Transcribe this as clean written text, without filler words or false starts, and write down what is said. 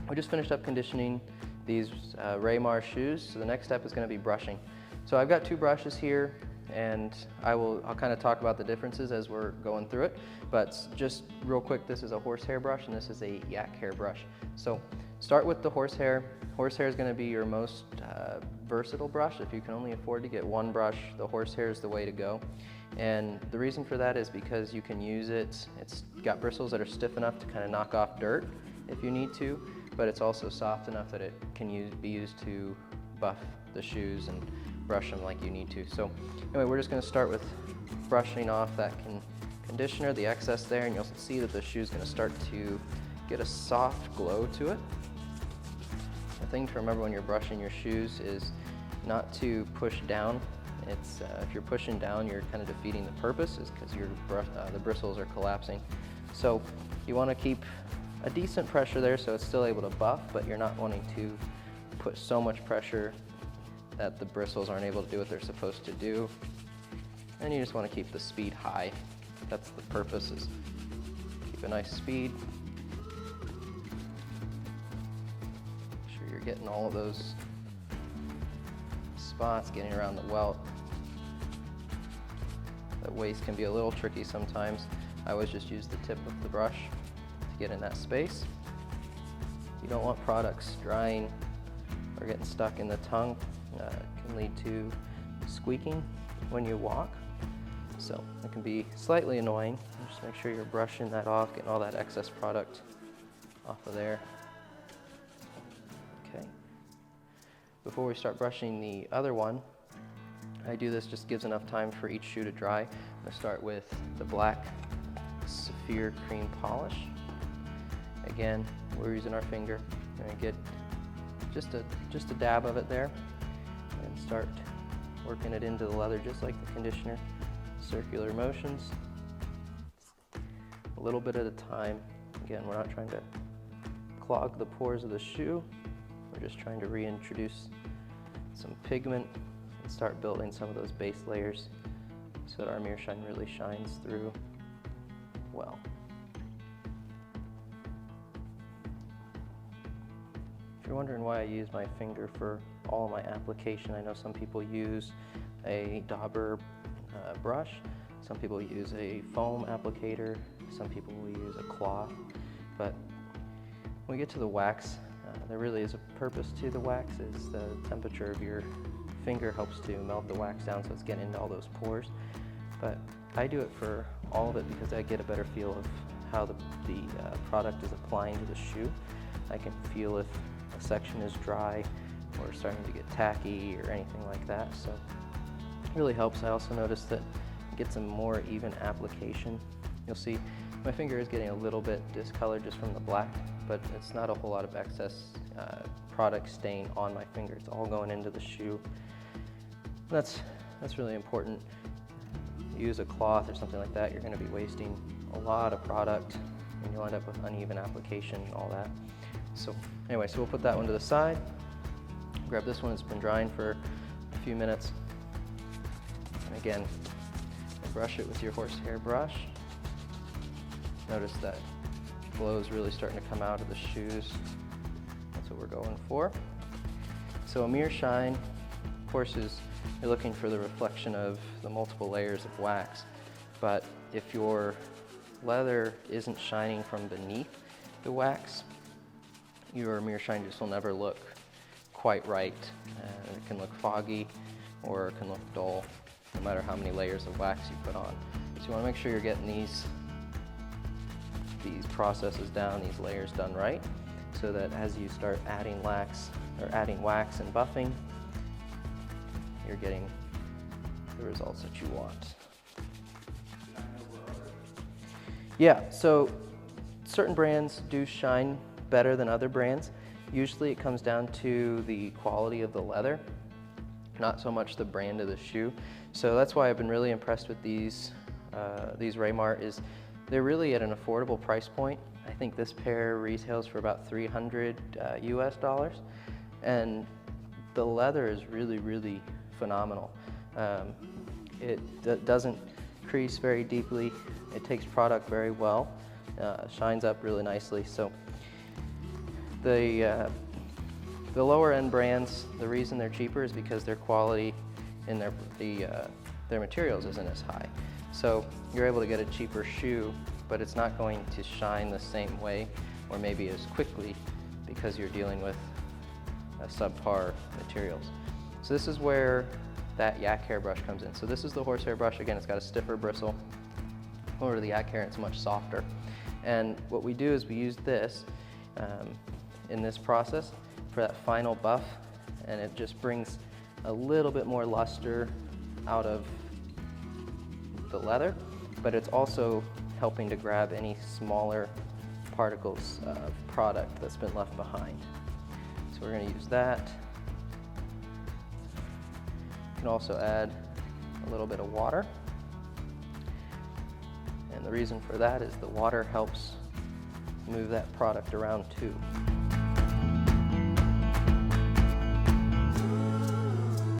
we just finished up conditioning these Raymar shoes, so the next step is going to be brushing. So I've got two brushes here, and I'll kind of talk about the differences as we're going through it. But just real quick, this is a horsehair brush and this is a yak hair brush. So start with the horsehair. Horsehair is going to be your most versatile brush. If you can only afford to get one brush, the horsehair is the way to go. And the reason for that is because you can use it, it's got bristles that are stiff enough to kind of knock off dirt if you need to, but it's also soft enough that it can be used to buff the shoes and brush them like you need to. So anyway, we're just going to start with brushing off that conditioner, the excess there, and you'll see that the shoe is going to start to get a soft glow to it. The thing to remember when you're brushing your shoes is not to push down. It's if you're pushing down, you're kind of defeating the purpose, is because the bristles are collapsing. So you want to keep a decent pressure there so it's still able to buff, but you're not wanting to put so much pressure that the bristles aren't able to do what they're supposed to do. And you just want to keep the speed high. That's the purpose, is keep a nice speed. Make sure you're getting all of those spots, getting around the welt. The waist can be a little tricky sometimes. I always just use the tip of the brush to get in that space. You don't want products drying or getting stuck in the tongue. It can lead to squeaking when you walk. So it can be slightly annoying. Just make sure you're brushing that off, getting all that excess product off of there. Okay. Before we start brushing the other one, I do this, just gives enough time for each shoe to dry. I'm going to start with the black Saphir Cream Polish. Again, we're using our finger. We're going to get just a dab of it there and start working it into the leather just like the conditioner. Circular motions, a little bit at a time. Again, we're not trying to clog the pores of the shoe. We're just trying to reintroduce some pigment and start building some of those base layers so that our mirror shine really shines through well. If you're wondering why I use my finger for all of my application, I know some people use a dauber brush, some people use a foam applicator, some people will use a cloth, but when we get to the wax, there really is a purpose to the wax. Is the temperature of your finger helps to melt the wax down so it's getting into all those pores. But I do it for all of it because I get a better feel of how the product is applying to the shoe. I can feel if a section is dry or starting to get tacky or anything like that. So it really helps. I also noticed that it gets a more even application. You'll see my finger is getting a little bit discolored just from the black, but it's not a whole lot of excess product staying on my finger. It's all going into the shoe. That's really important. You use a cloth or something like that, you're going to be wasting a lot of product and you'll end up with uneven application and all that. So anyway, so we'll put that one to the side. Grab this one, it's been drying for a few minutes. And again, brush it with your horsehair brush. Notice that glow is really starting to come out of the shoes. That's what we're going for. So a mirror shine, of course, you're looking for the reflection of the multiple layers of wax. But if your leather isn't shining from beneath the wax, your mirror shine just will never look quite right. It can look foggy or it can look dull, no matter how many layers of wax you put on. So you want to make sure you're getting these processes down, these layers done right, so that as you start adding wax and buffing, you're getting the results that you want. Yeah, so certain brands do shine better than other brands. Usually it comes down to the quality of the leather, not so much the brand of the shoe. So that's why I've been really impressed with these Raymar. Is they're really at an affordable price point. I think this pair retails for about $300 US, and the leather is really, really phenomenal. It doesn't crease very deeply. It takes product very well. Shines up really nicely. So The lower end brands, the reason they're cheaper is because their quality in their materials isn't as high. So you're able to get a cheaper shoe, but it's not going to shine the same way or maybe as quickly because you're dealing with subpar materials. So this is where that yak hair brush comes in. So this is the horsehair brush. Again, it's got a stiffer bristle. Over the yak hair, it's much softer. And what we do is we use this in this process for that final buff, and it just brings a little bit more luster out of the leather, but it's also helping to grab any smaller particles of product that's been left behind. So we're going to use that. You can also add a little bit of water. And the reason for that is the water helps move that product around too.